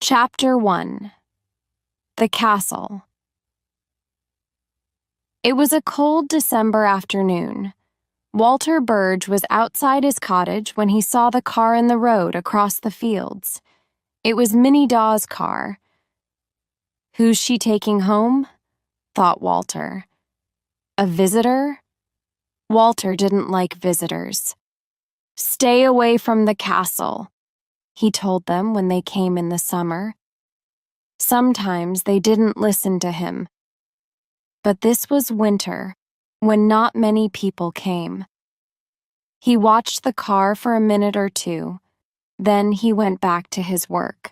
Chapter 1. The Castle. It was a cold December afternoon. Walter Burge was outside his cottage when he saw the car in the road across the fields. It was Minnie Dawes' car. "Who's she taking home?" thought Walter. "A visitor?" Walter didn't like visitors. "Stay away from the castle," he told them when they came in the summer. Sometimes they didn't listen to him. But this was winter, when not many people came. He watched the car for a minute or two, then he went back to his work.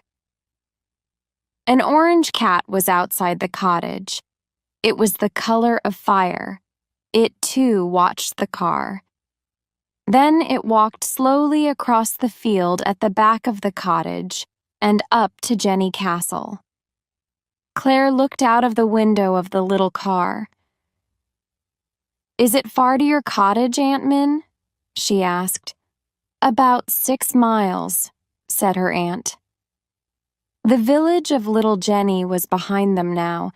An orange cat was outside the cottage. It was the color of fire. It too watched the car. Then it walked slowly across the field at the back of the cottage and up to Jenny Castle. Claire looked out of the window of the little car. "Is it far to your cottage, Aunt Min?" she asked. "About 6 miles," said her aunt. The village of Little Jenny was behind them now,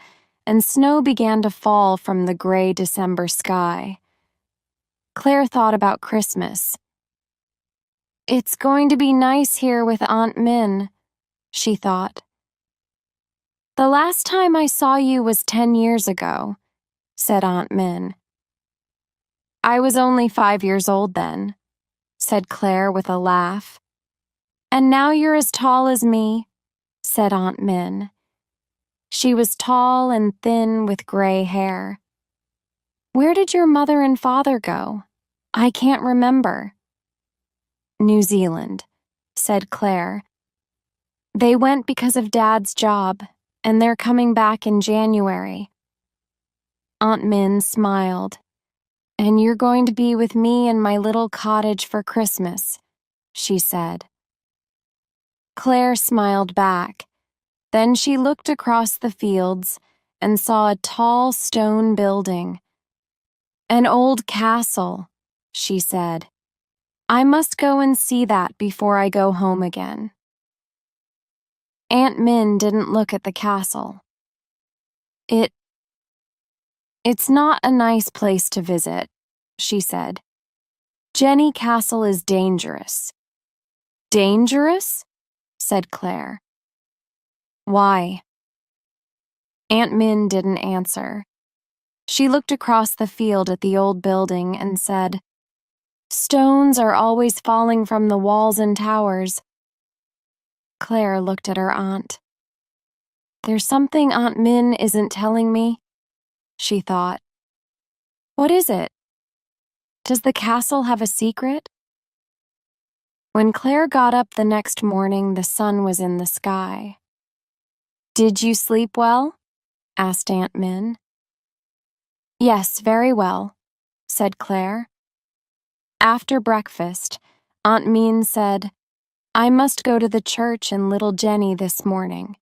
and snow began to fall from the gray December sky. Claire thought about Christmas. "It's going to be nice here with Aunt Min," she thought. "The last time I saw you was 10 years ago," said Aunt Min. "I was only 5 years old then," said Claire with a laugh. "And now you're as tall as me," said Aunt Min. She was tall and thin with gray hair. "Where did your mother and father go? I can't remember." "New Zealand," said Claire. "They went because of Dad's job, and they're coming back in January." Aunt Min smiled. "And you're going to be with me in my little cottage for Christmas," she said. Claire smiled back. Then she looked across the fields and saw a tall stone building. "An old castle," she said. "I must go and see that before I go home again." Aunt Min didn't look at the castle. It's not a nice place to visit," she said. "Jenny Castle is dangerous." "Dangerous?" said Claire. "Why?" Aunt Min didn't answer. She looked across the field at the old building and said, "Stones are always falling from the walls and towers." Claire looked at her aunt. "There's something Aunt Min isn't telling me," she thought. "What is it? Does the castle have a secret?" When Claire got up the next morning, the sun was in the sky. "Did you sleep well?" asked Aunt Min. "Yes, very well," said Claire. After breakfast, Aunt Min said, "I must go to the church in Little Jenny this morning.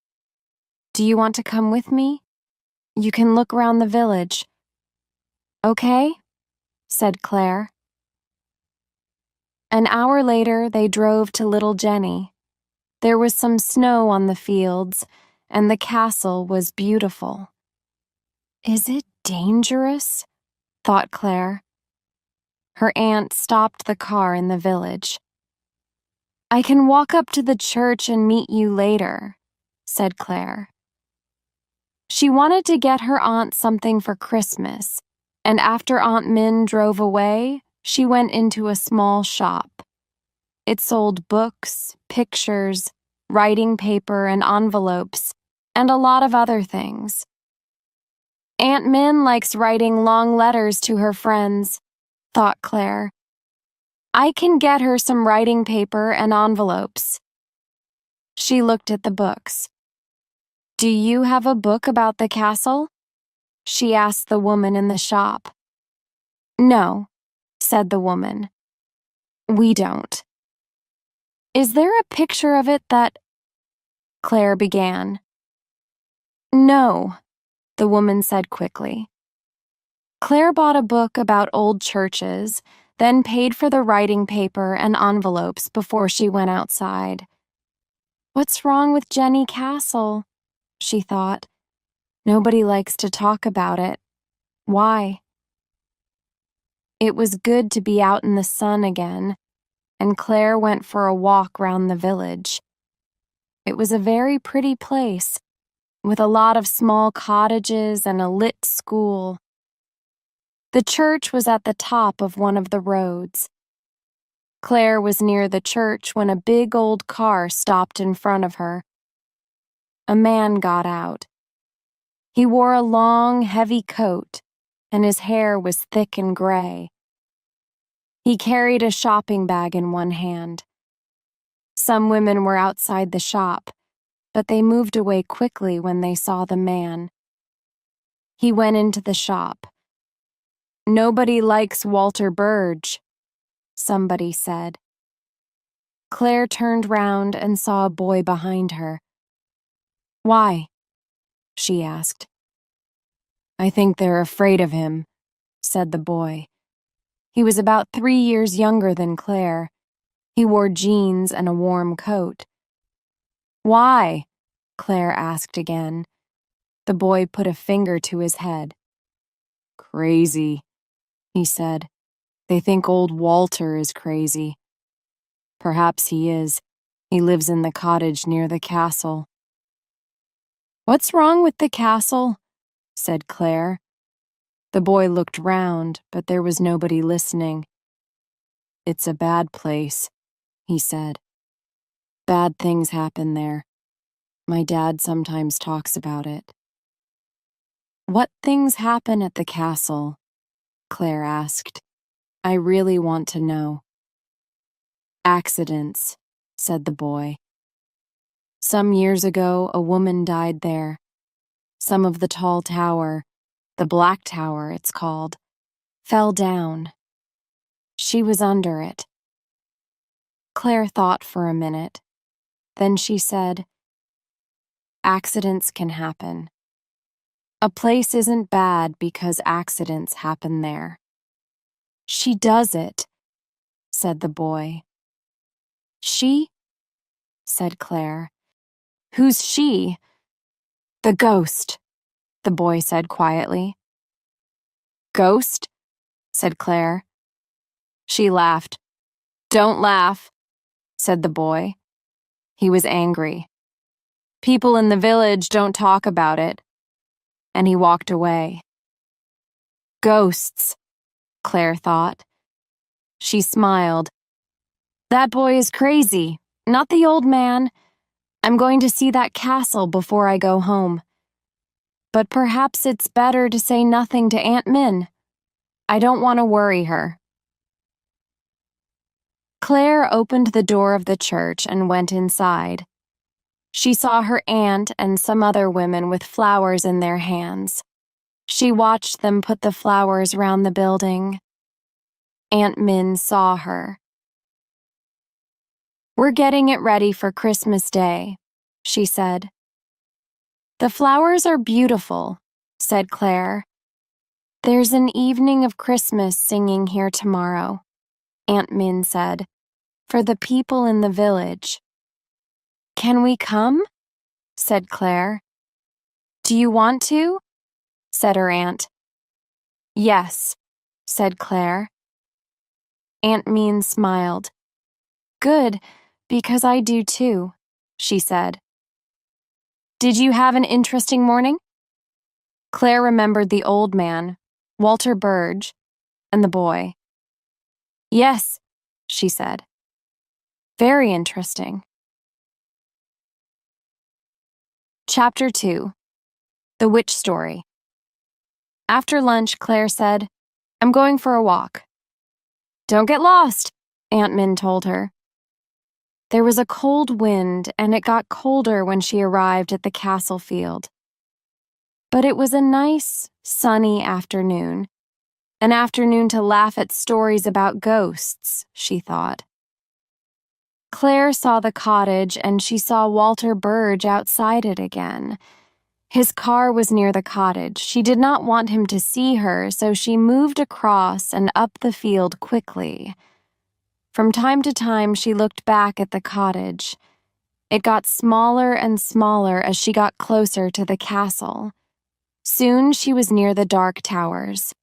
Do you want to come with me? You can look around the village." "Okay," said Claire. An hour later, they drove to Little Jenny. There was some snow on the fields, and the castle was beautiful. "Is it dangerous?" thought Claire. Her aunt stopped the car in the village. "I can walk up to the church and meet you later," said Claire. She wanted to get her aunt something for Christmas, and after Aunt Min drove away, she went into a small shop. It sold books, pictures, writing paper and envelopes, and a lot of other things. "Aunt Min likes writing long letters to her friends," thought Claire. "I can get her some writing paper and envelopes." She looked at the books. "Do you have a book about the castle?" she asked the woman in the shop. "No," said the woman. "We don't." "Is there a picture of it that—" Claire began. "No," the woman said quickly. Claire bought a book about old churches, then paid for the writing paper and envelopes before she went outside. What's wrong with Jenny Castle? She thought. Nobody likes to talk about it. Why? It was good to be out in the sun again, and Claire went for a walk round the village. It was a very pretty place, with a lot of small cottages and a lit school. The church was at the top of one of the roads. Claire was near the church when a big old car stopped in front of her. A man got out. He wore a long, heavy coat, and his hair was thick and gray. He carried a shopping bag in one hand. Some women were outside the shop, but they moved away quickly when they saw the man. He went into the shop. "Nobody likes Walter Burge," somebody said. Claire turned round and saw a boy behind her. "Why?" she asked. "I think they're afraid of him," said the boy. He was about 3 years younger than Claire. He wore jeans and a warm coat. "Why?" Claire asked again. The boy put a finger to his head. "Crazy," he said. "They think old Walter is crazy." "Perhaps he is. He lives in the cottage near the castle." "What's wrong with the castle?" said Claire. The boy looked round, but there was nobody listening. "It's a bad place," he said. "Bad things happen there. My dad sometimes talks about it." "What things happen at the castle?" Claire asked. "I really want to know." "Accidents," said the boy. "Some years ago, a woman died there. Some of the tall tower, the Black Tower it's called, fell down. She was under it." Claire thought for a minute. Then she said, "Accidents can happen. A place isn't bad because accidents happen there." "She does it," said the boy. "She?" said Claire. "Who's she?" "The ghost," the boy said quietly. "Ghost?" said Claire. She laughed. "Don't laugh," said the boy. He was angry. "People in the village don't talk about it." And he walked away. "Ghosts," Claire thought. She smiled. "That boy is crazy, not the old man. I'm going to see that castle before I go home. But perhaps it's better to say nothing to Aunt Min. I don't want to worry her." Claire opened the door of the church and went inside. She saw her aunt and some other women with flowers in their hands. She watched them put the flowers round the building. Aunt Min saw her. "We're getting it ready for Christmas Day," she said. "The flowers are beautiful," said Claire. "There's an evening of Christmas singing here tomorrow," Aunt Min said, "for the people in the village." "Can we come?" said Claire. "Do you want to?" said her aunt. "Yes," said Claire. Aunt Min smiled. "Good, because I do too," she said. "Did you have an interesting morning?" Claire remembered the old man, Walter Burge, and the boy. "Yes," she said. "Very interesting." Chapter 2. The Witch Story. After lunch, Claire said, "I'm going for a walk." "Don't get lost," Aunt Min told her. There was a cold wind, and it got colder when she arrived at the castle field. But it was a nice, sunny afternoon. An afternoon to laugh at stories about ghosts, she thought. Claire saw the cottage, and she saw Walter Burge outside it again. His car was near the cottage. She did not want him to see her, so she moved across and up the field quickly. From time to time, she looked back at the cottage. It got smaller and smaller as she got closer to the castle. Soon she was near the dark towers.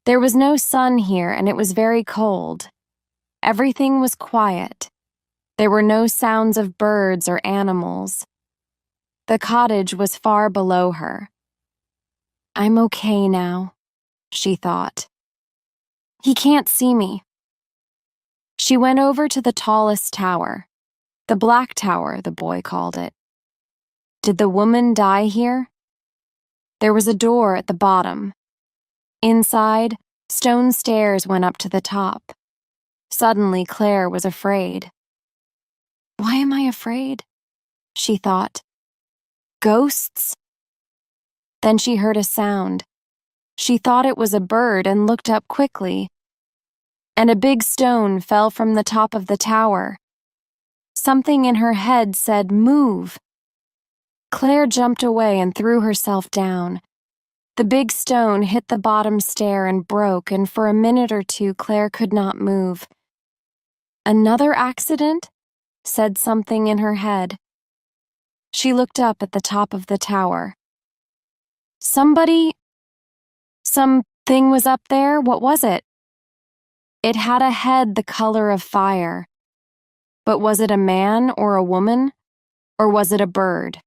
There was no sun here, and it was very cold. Everything was quiet. There were no sounds of birds or animals. The cottage was far below her. I'm okay now, she thought. He can't see me. She went over to the tallest tower. The Black Tower, the boy called it. Did the woman die here? There was a door at the bottom. Inside, stone stairs went up to the top. Suddenly, Claire was afraid. Why am I afraid? She thought. Ghosts? Then she heard a sound. She thought it was a bird and looked up quickly. And a big stone fell from the top of the tower. Something in her head said, "Move." Claire jumped away and threw herself down. The big stone hit the bottom stair and broke, and for a minute or two Claire could not move. Another accident? Said something in her head. She looked up at the top of the tower. Something was up there. What was it? It had a head the color of fire. But was it a man or a woman? Or was it a bird?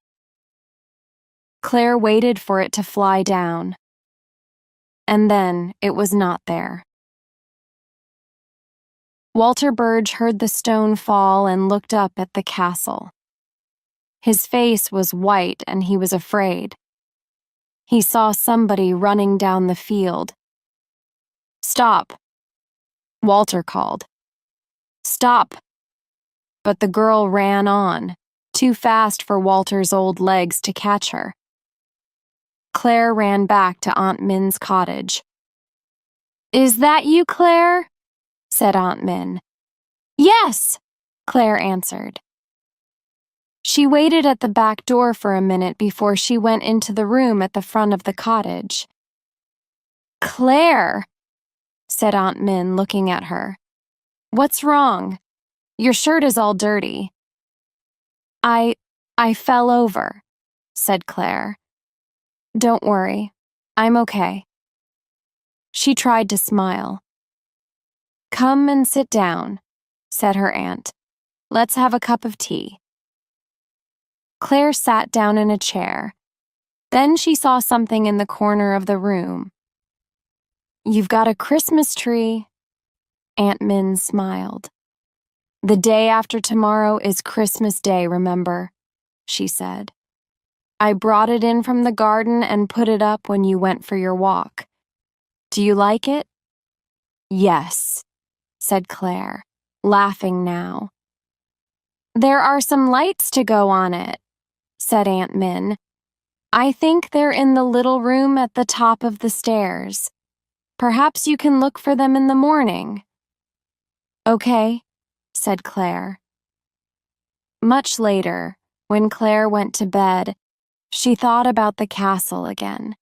Claire waited for it to fly down. And then it was not there. Walter Burge heard the stone fall and looked up at the castle. His face was white and he was afraid. He saw somebody running down the field. Stop, Walter called. Stop. But the girl ran on, too fast for Walter's old legs to catch her. Claire ran back to Aunt Min's cottage. Is that you, Claire? Said Aunt Min. Yes, Claire answered. She waited at the back door for a minute before she went into the room at the front of the cottage. Claire, said Aunt Min, looking at her. What's wrong? Your shirt is all dirty. I fell over, said Claire. Don't worry, I'm okay. She tried to smile. Come and sit down, said her aunt. Let's have a cup of tea. Claire sat down in a chair. Then she saw something in the corner of the room. You've got a Christmas tree. Aunt Min smiled. The day after tomorrow is Christmas Day, remember, she said. I brought it in from the garden and put it up when you went for your walk. Do you like it? Yes, said Claire, laughing now. There are some lights to go on it, said Aunt Min. I think they're in the little room at the top of the stairs. Perhaps you can look for them in the morning. Okay, said Claire. Much later, when Claire went to bed, she thought about the castle again.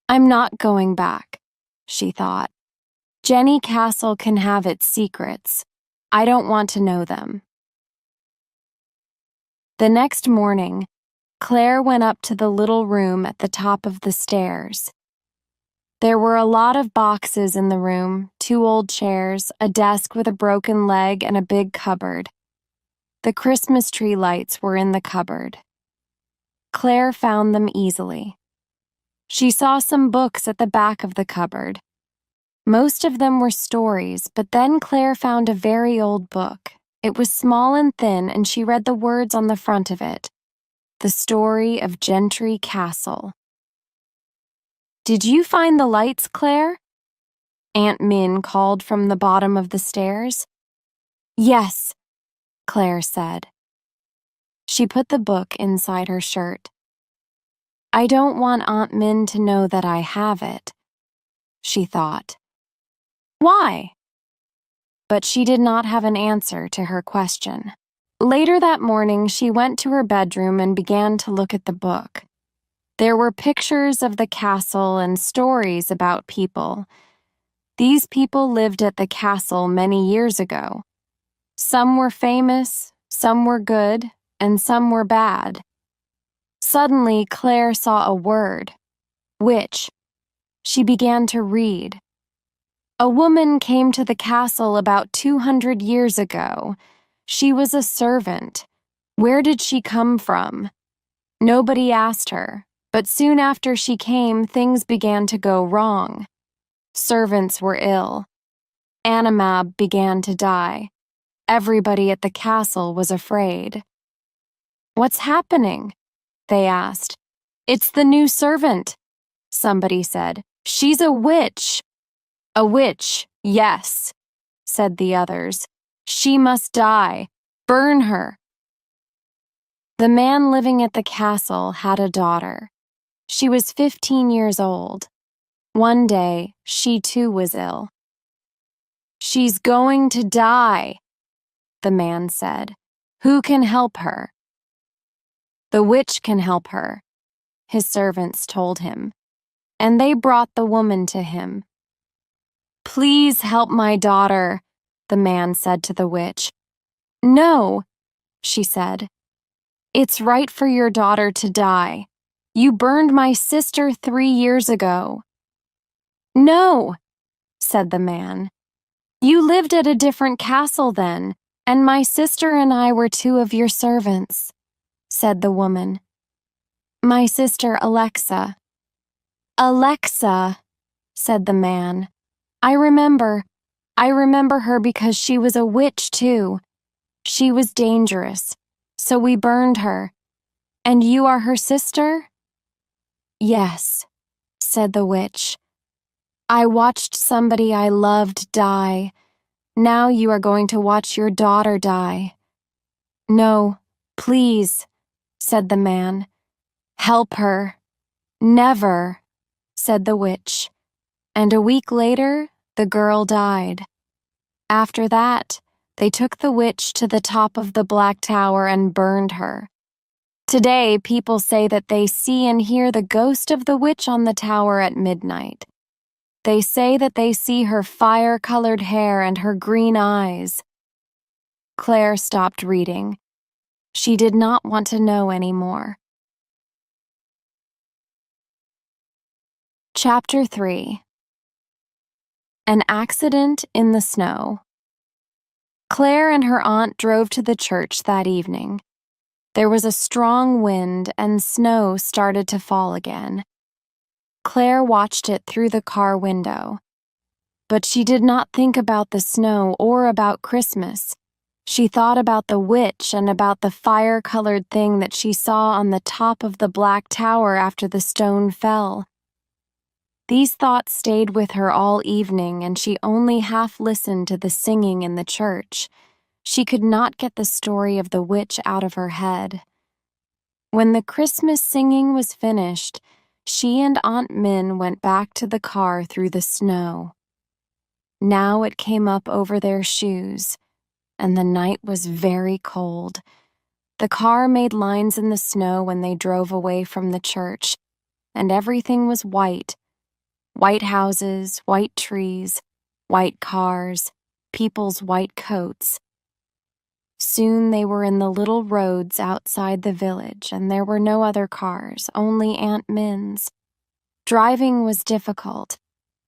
I'm not going back, she thought. Jenny Castle can have its secrets. I don't want to know them. The next morning, Claire went up to the little room at the top of the stairs. There were a lot of boxes in the room, 2 old chairs, a desk with a broken leg, and a big cupboard. The Christmas tree lights were in the cupboard. Claire found them easily. She saw some books at the back of the cupboard. Most of them were stories, but then Claire found a very old book. It was small and thin, and she read the words on the front of it. The Story of Gentry Castle. Did you find the lights, Claire? Aunt Min called from the bottom of the stairs. Yes, Claire said. She put the book inside her shirt. I don't want Aunt Min to know that I have it, she thought. Why? But she did not have an answer to her question. Later that morning, she went to her bedroom and began to look at the book. There were pictures of the castle and stories about people. These people lived at the castle many years ago. Some were famous, Some were good, and some were bad. Suddenly, Claire saw a word, witch. She began to read. A woman came to the castle about 200 years ago. She was a servant. Where did she come from? Nobody asked her, but soon after she came, things began to go wrong. Servants were ill. Annamab began to die. Everybody at the castle was afraid. "What's happening?" they asked. "It's the new servant," somebody said. "She's a witch." "A witch, yes," said the others. "She must die. Burn her." The man living at the castle had a daughter. She was 15 years old. One day, she too was ill. "She's going to die," the man said. "Who can help her?" "The witch can help her," his servants told him, and they brought the woman to him. "Please help my daughter," the man said to the witch. "No," she said. "It's right for your daughter to die. You burned my sister 3 years ago." "No," said the man. "You lived at a different castle then, and my sister and I were 2 of your servants," said the woman. "My sister Alexa." "Alexa," said the man. I remember her because she was a witch too. She was dangerous, so we burned her. And you are her sister?" "Yes," said the witch. "I watched somebody I loved die. Now you are going to watch your daughter die." "No, please," said the man. "Help her." "Never," said the witch. And a week later, the girl died. After that, they took the witch to the top of the Black Tower and burned her. Today, people say that they see and hear the ghost of the witch on the tower at midnight. They say that they see her fire-colored hair and her green eyes. Claire stopped reading. She did not want to know anymore. Chapter 3. An Accident in the Snow. Claire and her aunt drove to the church that evening. There was a strong wind and snow started to fall again. Claire watched it through the car window. But she did not think about the snow or about Christmas. She thought about the witch and about the fire-colored thing that she saw on the top of the Black Tower after the stone fell. These thoughts stayed with her all evening, and she only half listened to the singing in the church. She could not get the story of the witch out of her head. When the Christmas singing was finished, she and Aunt Min went back to the car through the snow. Now it came up over their shoes, and the night was very cold. The car made lines in the snow when they drove away from the church, and everything was white. White houses, white trees, white cars, people's white coats. Soon they were in the little roads outside the village, and there were no other cars, only Aunt Min's. Driving was difficult.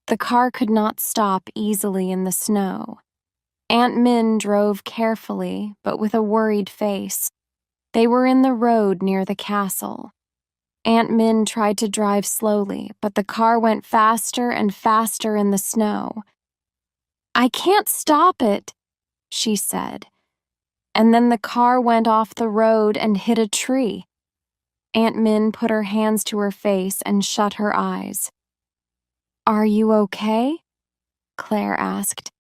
The car could not stop easily in the snow. Aunt Min drove carefully, but with a worried face. They were in the road near the castle. Aunt Min tried to drive slowly, but the car went faster and faster in the snow. "I can't stop it," she said. And then the car went off the road and hit a tree. Aunt Min put her hands to her face and shut her eyes. "Are you okay?" Claire asked.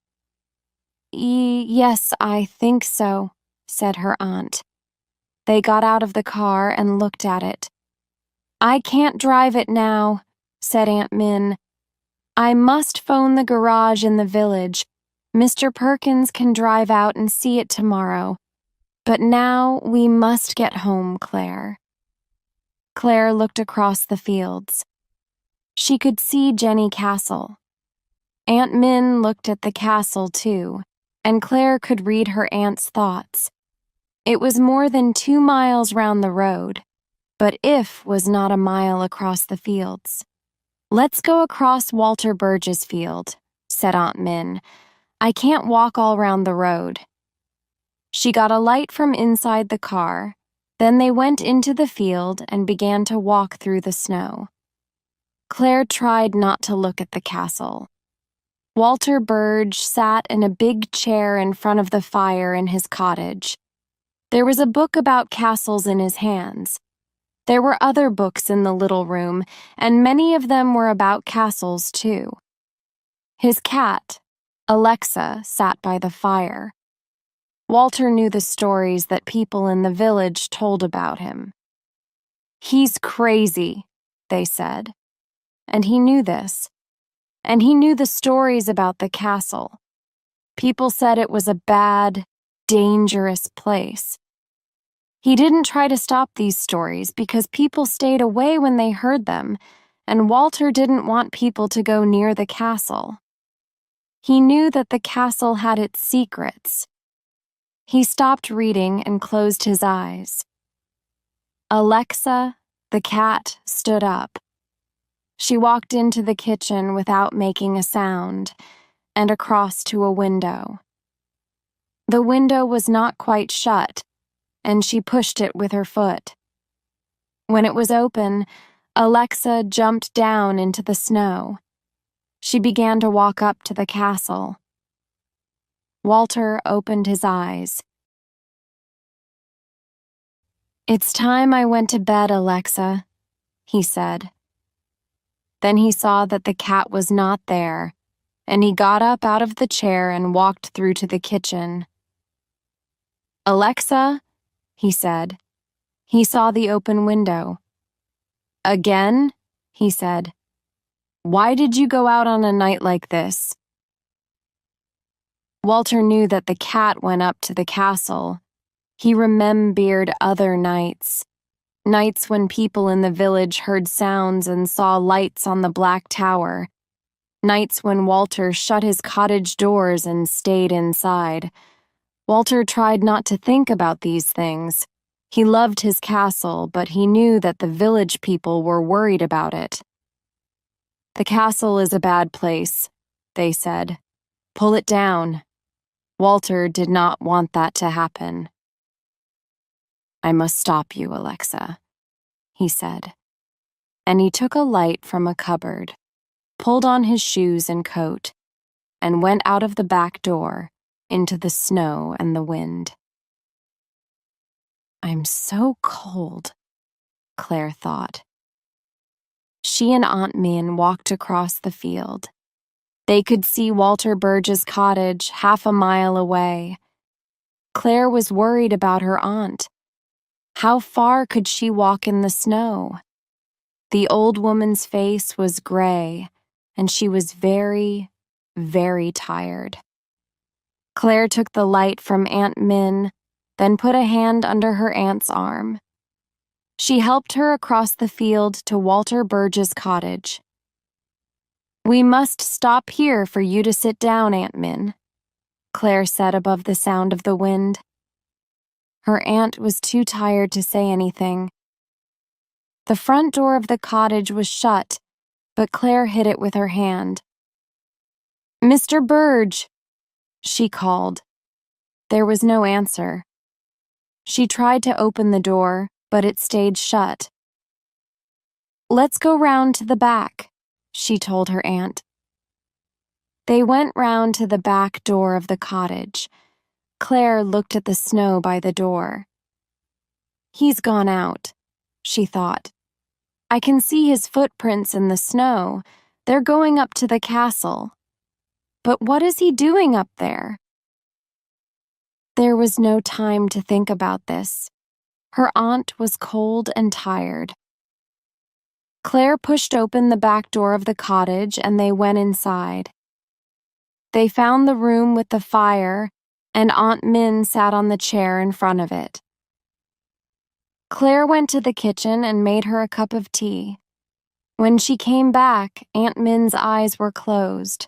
Yes, I think so," said her aunt. They got out of the car and looked at it. "I can't drive it now," said Aunt Min. "I must phone the garage in the village. Mr. Perkins can drive out and see it tomorrow. But now we must get home, Claire." Claire looked across the fields. She could see Jenny Castle. Aunt Min looked at the castle too, and Claire could read her aunt's thoughts. It was more than 2 miles round the road, but If was not a mile across the fields. "Let's go across Walter Burge's field," said Aunt Min. "I can't walk all round the road." She got a light from inside the car. Then they went into the field and began to walk through the snow. Claire tried not to look at the castle. Walter Burge sat in a big chair in front of the fire in his cottage. There was a book about castles in his hands. There were other books in the little room, and many of them were about castles, too. His cat, Alexa, sat by the fire. Walter knew the stories that people in the village told about him. "He's crazy," they said. And he knew this. And he knew the stories about the castle. People said it was a bad, dangerous place. He didn't try to stop these stories because people stayed away when they heard them, and Walter didn't want people to go near the castle. He knew that the castle had its secrets. He stopped reading and closed his eyes. Alexa, the cat, stood up. She walked into the kitchen without making a sound and across to a window. The window was not quite shut, and she pushed it with her foot. When it was open, Alexa jumped down into the snow. She began to walk up to the castle. Walter opened his eyes. "It's time I went to bed, Alexa," he said. Then he saw that the cat was not there, and he got up out of the chair and walked through to the kitchen. "Alexa," he said. He saw the open window. "Again?" he said. "Why did you go out on a night like this?" Walter knew that the cat went up to the castle. He remembered other nights. Nights when people in the village heard sounds and saw lights on the black tower. Nights when Walter shut his cottage doors and stayed inside. Walter tried not to think about these things. He loved his castle, but he knew that the village people were worried about it. "The castle is a bad place," they said. "Pull it down." Walter did not want that to happen. "I must stop you, Alexa," he said. And he took a light from a cupboard, pulled on his shoes and coat, and went out of the back door into the snow and the wind. "I'm so cold," Claire thought. She and Aunt Min walked across the field. They could see Walter Burge's cottage 1/2 mile away. Claire was worried about her aunt. How far could she walk in the snow? The old woman's face was gray, and she was very, very tired. Claire took the light from Aunt Min, then put a hand under her aunt's arm. She helped her across the field to Walter Burge's cottage. "We must stop here for you to sit down, Aunt Min," Claire said above the sound of the wind. Her aunt was too tired to say anything. The front door of the cottage was shut, but Claire hid it with her hand. "Mr. Burge," she called. There was no answer. She tried to open the door, but it stayed shut. "Let's go round to the back," she told her aunt. They went round to the back door of the cottage. Claire looked at the snow by the door. "He's gone out," she thought. "I can see his footprints in the snow. They're going up to the castle. But what is he doing up there?" There was no time to think about this. Her aunt was cold and tired. Claire pushed open the back door of the cottage and they went inside. They found the room with the fire, and Aunt Min sat on the chair in front of it. Claire went to the kitchen and made her a cup of tea. When she came back, Aunt Min's eyes were closed.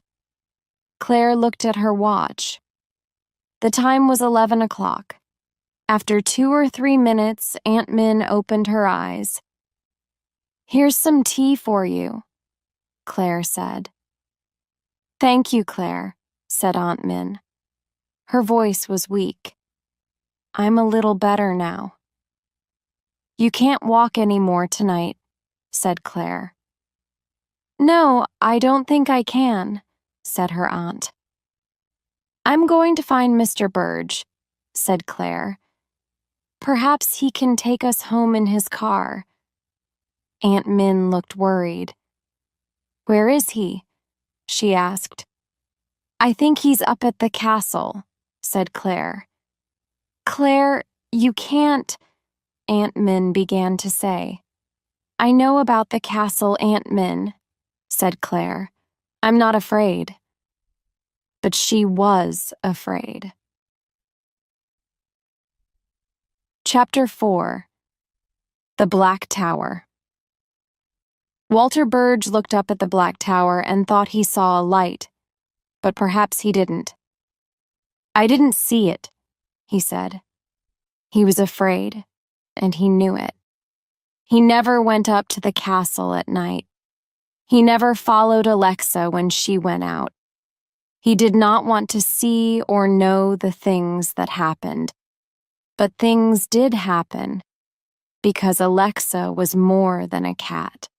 Claire looked at her watch. The time was 11 o'clock. After 2 or 3 minutes, Aunt Min opened her eyes. "Here's some tea for you," Claire said. "Thank you, Claire," said Aunt Min. Her voice was weak. "I'm a little better now." "You can't walk any more tonight," said Claire. "No, I don't think I can," said her aunt. "I'm going to find Mr. Burge," said Claire. "Perhaps he can take us home in his car." Aunt Min looked worried. "Where is he?" she asked. "I think he's up at the castle," said Claire. "Claire, you can't," Aunt Min began to say. "I know about the castle, Aunt Min," said Claire. "I'm not afraid." But she was afraid. Chapter 4. The Black Tower. Walter Burge looked up at the Black Tower and thought he saw a light, but perhaps he didn't. "I didn't see it," he said. He was afraid, and he knew it. He never went up to the castle at night. He never followed Alexa when she went out. He did not want to see or know the things that happened. But things did happen, because Alexa was more than a cat.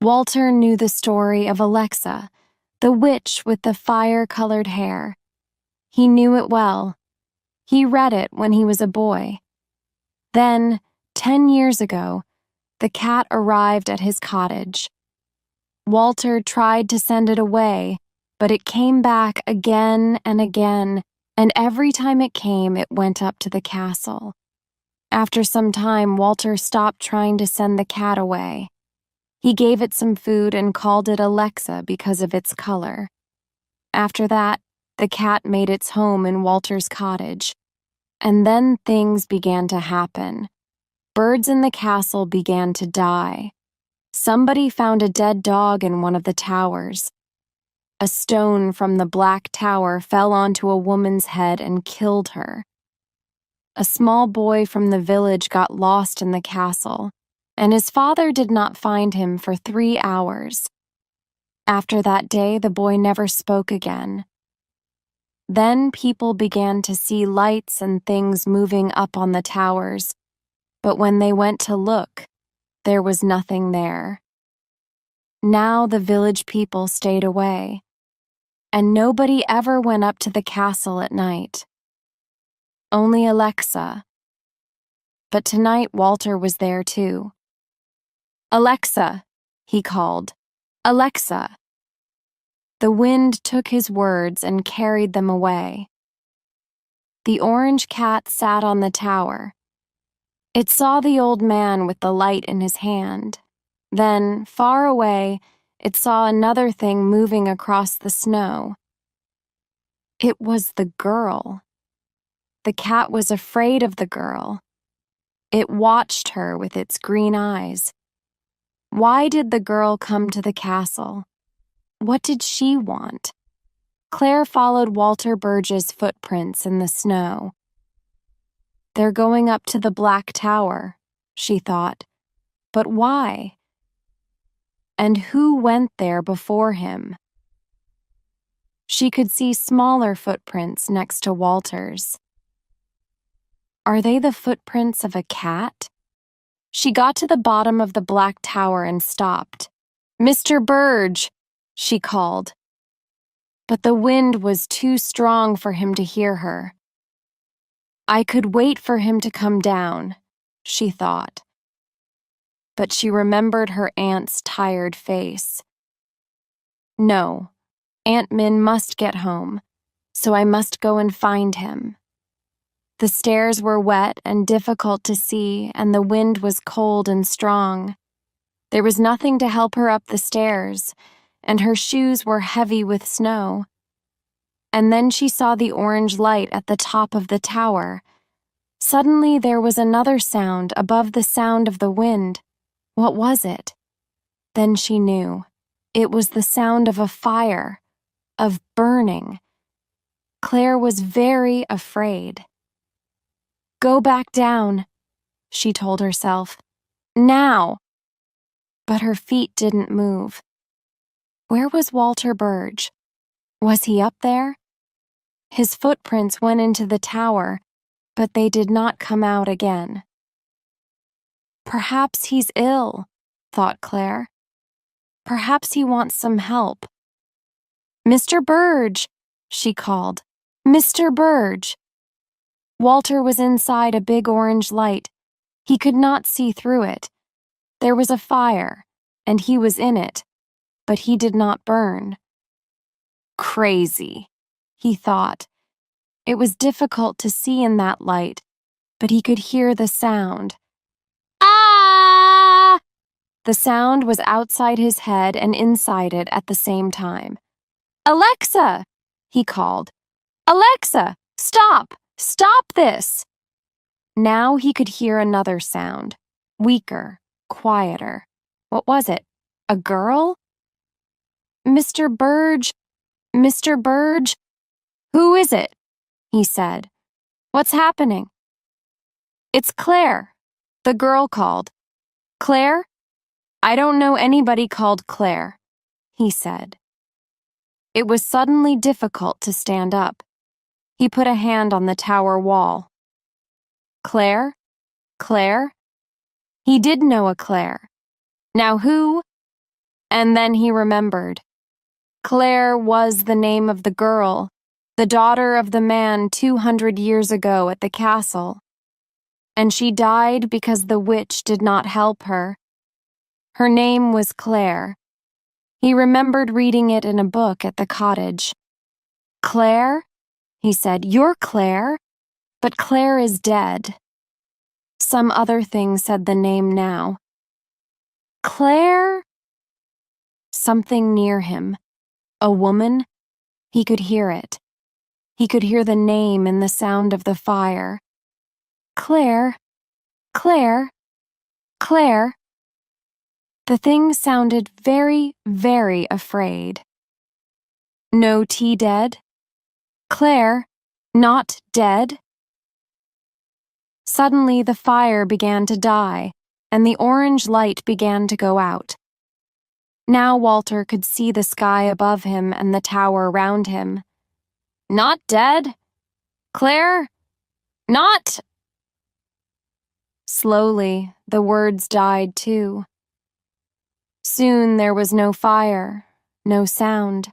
Walter knew the story of Alexa, the witch with the fire-colored hair. He knew it well. He read it when he was a boy. Then, 10 years ago, the cat arrived at his cottage. Walter tried to send it away, but it came back again and again, and every time it came, it went up to the castle. After some time, Walter stopped trying to send the cat away. He gave it some food and called it Alexa because of its color. After that, the cat made its home in Walter's cottage. And then things began to happen. Birds in the castle began to die. Somebody found a dead dog in one of the towers. A stone from the Black Tower fell onto a woman's head and killed her. A small boy from the village got lost in the castle, and his father did not find him for 3 hours. After that day, the boy never spoke again. Then people began to see lights and things moving up on the towers, but when they went to look, there was nothing there. Now the village people stayed away, and nobody ever went up to the castle at night. Only Alexa. But tonight Walter was there too. "Alexa," he called. "Alexa." The wind took his words and carried them away. The orange cat sat on the tower. It saw the old man with the light in his hand. Then, far away, it saw another thing moving across the snow. It was the girl. The cat was afraid of the girl. It watched her with its green eyes. Why did the girl come to the castle? What did she want? Claire followed Walter Burge's footprints in the snow. "They're going up to the Black Tower," she thought. But why? And who went there before him? She could see smaller footprints next to Walter's. Are they the footprints of a cat? She got to the bottom of the Black Tower and stopped. "Mr. Burge!" she called. But the wind was too strong for him to hear her. I could wait for him to come down, she thought. But she remembered her aunt's tired face. No, Aunt Min must get home, so I must go and find him. The stairs were wet and difficult to see, and the wind was cold and strong. There was nothing to help her up the stairs, and her shoes were heavy with snow. And then she saw the orange light at the top of the tower. Suddenly there was another sound above the sound of the wind. What was it? Then she knew. It was the sound of a fire, of burning. Claire was very afraid. Go back down, she told herself. Now! But her feet didn't move. Where was Walter Burge? Was he up there? His footprints went into the tower, but they did not come out again. Perhaps he's ill, thought Claire. Perhaps he wants some help. Mr. Burge, she called. Mr. Burge. Walter was inside a big orange light. He could not see through it. There was a fire, and he was in it, but he did not burn. Crazy, he thought. It was difficult to see in that light, but he could hear the sound. Ah! The sound was outside his head and inside it at the same time. Alexa, he called. Alexa, stop! Stop this! Now he could hear another sound, weaker, quieter. What was it? A girl? Mr. Burge, Mr. Burge. Who is it? He said. What's happening? It's Claire, the girl called. Claire? I don't know anybody called Claire, he said. It was suddenly difficult to stand up. He put a hand on the tower wall. Claire? Claire? He did know a Claire. Now who? And then he remembered. Claire was the name of the girl, the daughter of the man 200 years ago at the castle. And she died because the witch did not help her. Her name was Claire. He remembered reading it in a book at the cottage. Claire? He said, You're Claire? But Claire is dead. Some other thing said the name now. Claire? Something near him. A woman? He could hear it. He could hear the name in the sound of the fire. Claire, Claire, Claire. The thing sounded very, very afraid. No tea dead? Claire, not dead? Suddenly the fire began to die, and the orange light began to go out. Now Walter could see the sky above him and the tower round him. Not dead? Claire? Not... Slowly, the words died too. Soon there was no fire, no sound,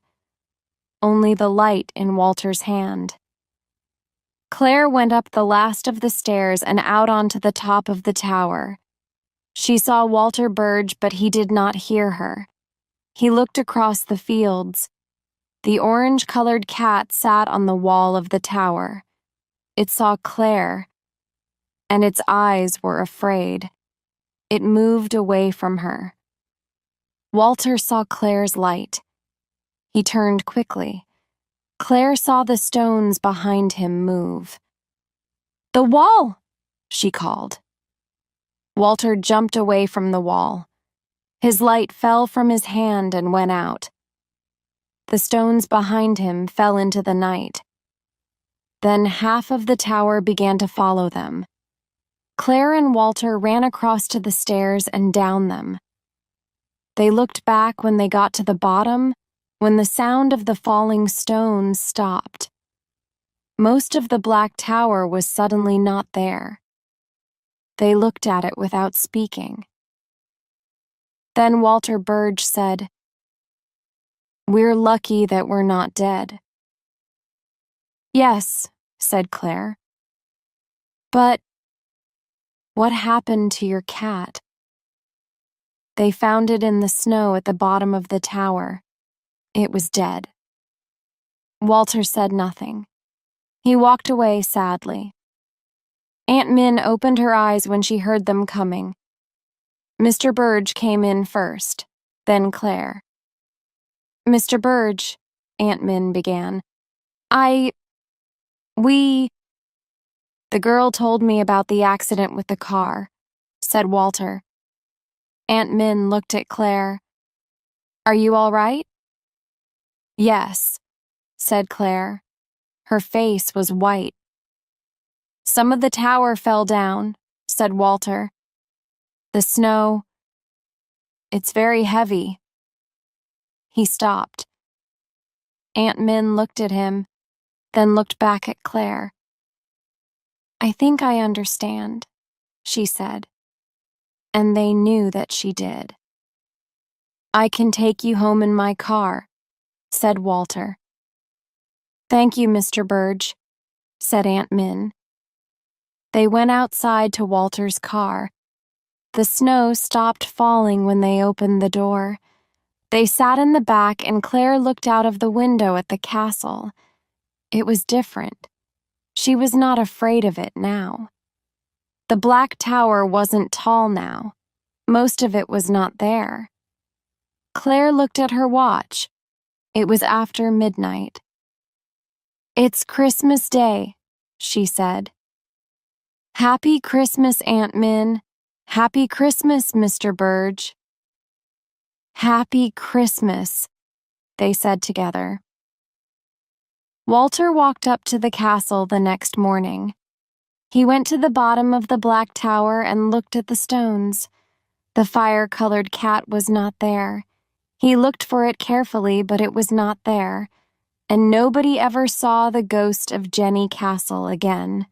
only the light in Walter's hand. Claire went up the last of the stairs and out onto the top of the tower. She saw Walter Burge, but he did not hear her. He looked across the fields. The orange-colored cat sat on the wall of the tower. It saw Claire, and its eyes were afraid. It moved away from her. Walter saw Claire's light. He turned quickly. Claire saw the stones behind him move. The wall, she called. Walter jumped away from the wall. His light fell from his hand and went out. The stones behind him fell into the night. Then half of the tower began to follow them. Claire and Walter ran across to the stairs and down them. They looked back when they got to the bottom, when the sound of the falling stones stopped. Most of the black tower was suddenly not there. They looked at it without speaking. Then Walter Burge said, We're lucky that we're not dead. Yes, said Claire. But what happened to your cat? They found it in the snow at the bottom of the tower. It was dead. Walter said nothing. He walked away sadly. Aunt Min opened her eyes when she heard them coming. Mr. Burge came in first, then Claire. Mr. Burge, Aunt Min began. We... The girl told me about the accident with the car, said Walter. Aunt Min looked at Claire. Are you all right? Yes, said Claire. Her face was white. Some of the tower fell down, said Walter. The snow, it's very heavy. He stopped. Aunt Min looked at him, then looked back at Claire. I think I understand, she said. And they knew that she did. I can take you home in my car, said Walter. Thank you, Mr. Burge, said Aunt Min. They went outside to Walter's car. The snow stopped falling when they opened the door. They sat in the back and Claire looked out of the window at the castle. It was different. She was not afraid of it now. The black tower wasn't tall now. Most of it was not there. Claire looked at her watch. It was after midnight. It's Christmas Day, she said. Happy Christmas, Aunt Min. Happy Christmas, Mr. Burge. Happy Christmas, they said together. Walter walked up to the castle the next morning. He went to the bottom of the black tower and looked at the stones. The fire-colored cat was not there. He looked for it carefully, but it was not there, and nobody ever saw the ghost of Jenny Castle again.